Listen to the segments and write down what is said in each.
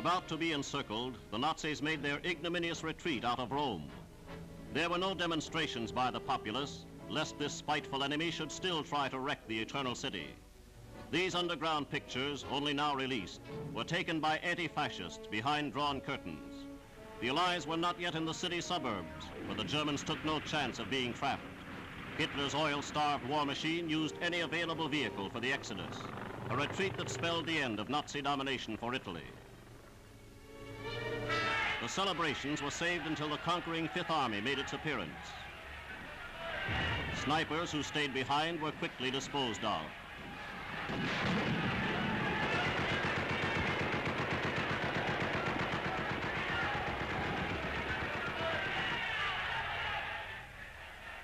About to be encircled, the Nazis made their ignominious retreat out of Rome. There were no demonstrations by the populace, lest this spiteful enemy should still try to wreck the eternal city. These underground pictures, only now released, were taken by anti-fascists behind drawn curtains. The Allies were not yet in the city suburbs, but the Germans took no chance of being trapped. Hitler's oil-starved war machine used any available vehicle for the exodus, a retreat that spelled the end of Nazi domination for Italy. The celebrations were saved until the conquering Fifth Army made its appearance. Snipers who stayed behind were quickly disposed of.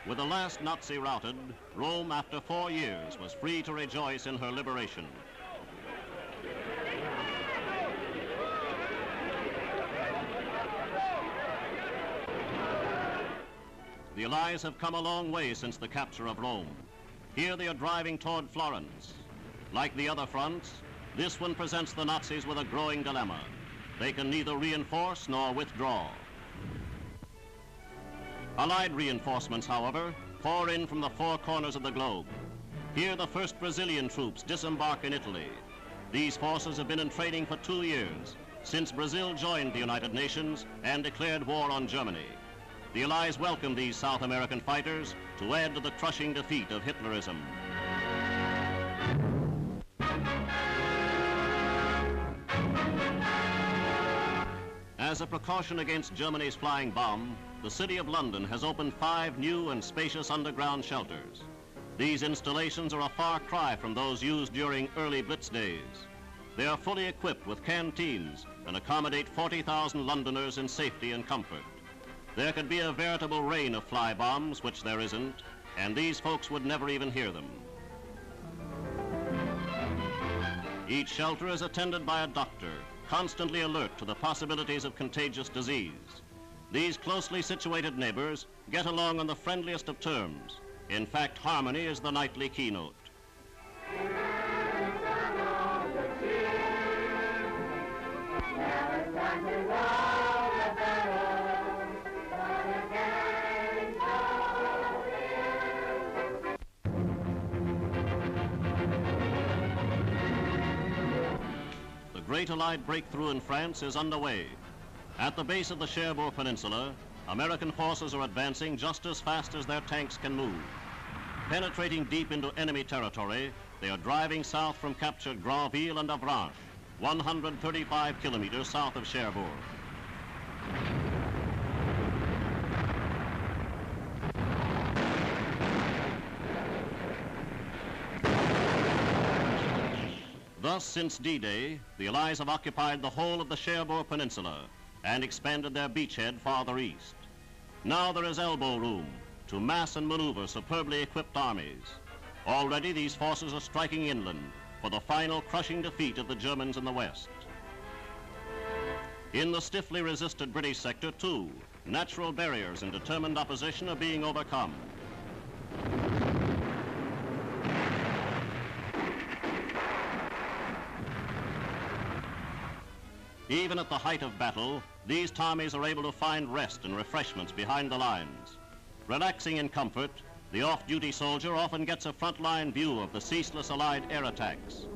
With the last Nazi routed, Rome, after 4 years, was free to rejoice in her liberation. The Allies have come a long way since the capture of Rome. Here they are driving toward Florence. Like the other fronts, this one presents the Nazis with a growing dilemma. They can neither reinforce nor withdraw. Allied reinforcements, however, pour in from the 4 corners of the globe. Here the first Brazilian troops disembark in Italy. These forces have been in training for 2 years, since Brazil joined the United Nations and declared war on Germany. The Allies welcome these South American fighters to add to the crushing defeat of Hitlerism. As a precaution against Germany's flying bomb, the City of London has opened 5 new and spacious underground shelters. These installations are a far cry from those used during early Blitz days. They are fully equipped with canteens and accommodate 40,000 Londoners in safety and comfort. There could be a veritable rain of fly bombs, which there isn't, and these folks would never even hear them. Each shelter is attended by a doctor, constantly alert to the possibilities of contagious disease. These closely situated neighbors get along on the friendliest of terms. In fact, harmony is the nightly keynote. The great Allied breakthrough in France is underway. At the base of the Cherbourg Peninsula, American forces are advancing just as fast as their tanks can move. Penetrating deep into enemy territory, they are driving south from captured Granville and Avranches, 135 kilometers south of Cherbourg. Thus, since D-Day, the Allies have occupied the whole of the Cherbourg Peninsula and expanded their beachhead farther east. Now there is elbow room to mass and maneuver superbly equipped armies. Already these forces are striking inland for the final crushing defeat of the Germans in the west. In the stiffly resisted British sector, too, natural barriers and determined opposition are being overcome. Even at the height of battle, these Tommies are able to find rest and refreshments behind the lines. Relaxing in comfort, the off-duty soldier often gets a frontline view of the ceaseless Allied air attacks.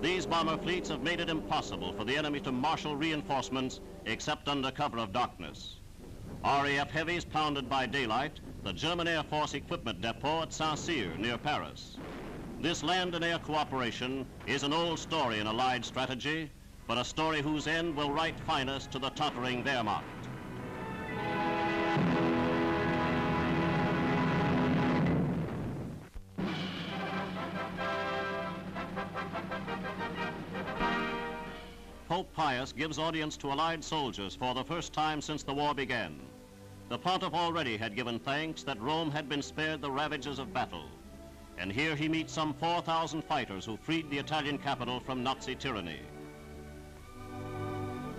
These bomber fleets have made it impossible for the enemy to marshal reinforcements except under cover of darkness. RAF heavies pounded by daylight the German Air Force equipment depot at Saint-Cyr near Paris. This land and air cooperation is an old story in Allied strategy, but a story whose end will write finest to the tottering Wehrmacht. Pope Pius gives audience to Allied soldiers for the first time since the war began. The Pontiff already had given thanks that Rome had been spared the ravages of battle. And here he meets some 4,000 fighters who freed the Italian capital from Nazi tyranny.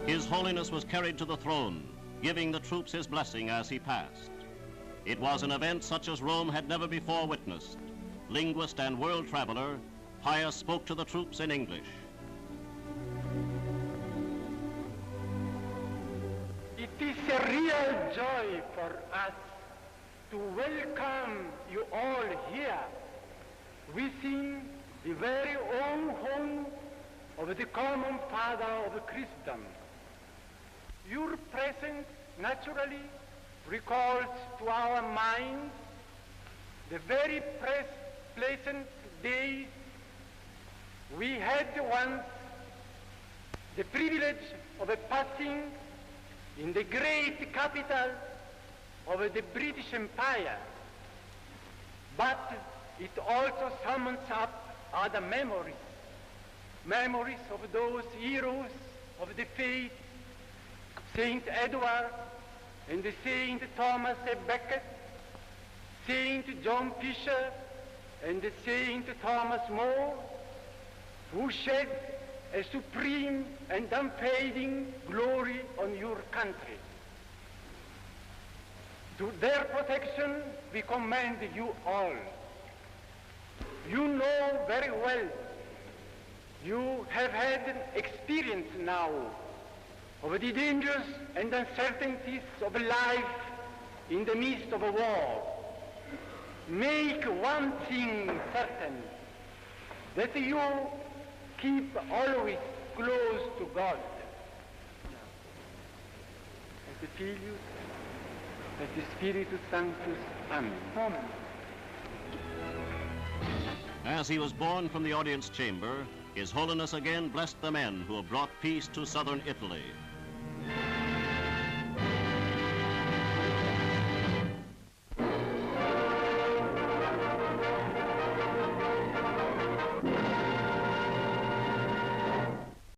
His Holiness was carried to the throne, giving the troops his blessing as he passed. It was an event such as Rome had never before witnessed. Linguist and world traveler, Pius spoke to the troops in English. a real joy for us to welcome you all here within the very own home of the common Father of Christendom. Your presence naturally recalls to our minds the very pleasant days we had once the privilege of passing in the great capital of the British Empire. But it also summons up other memories of those heroes of the faith, Saint Edward and Saint Thomas Becket, Saint John Fisher and Saint Thomas More, who shed a supreme and unfading glory on your country. To their protection we commend you all. You know very well, you have had experience now of the dangers and uncertainties of life in the midst of a war. Make one thing certain, that you keep always close to God. Et Filius, et Spiritus Sanctus. Amen. Amen. As he was borne from the audience chamber, His Holiness again blessed the men who have brought peace to southern Italy.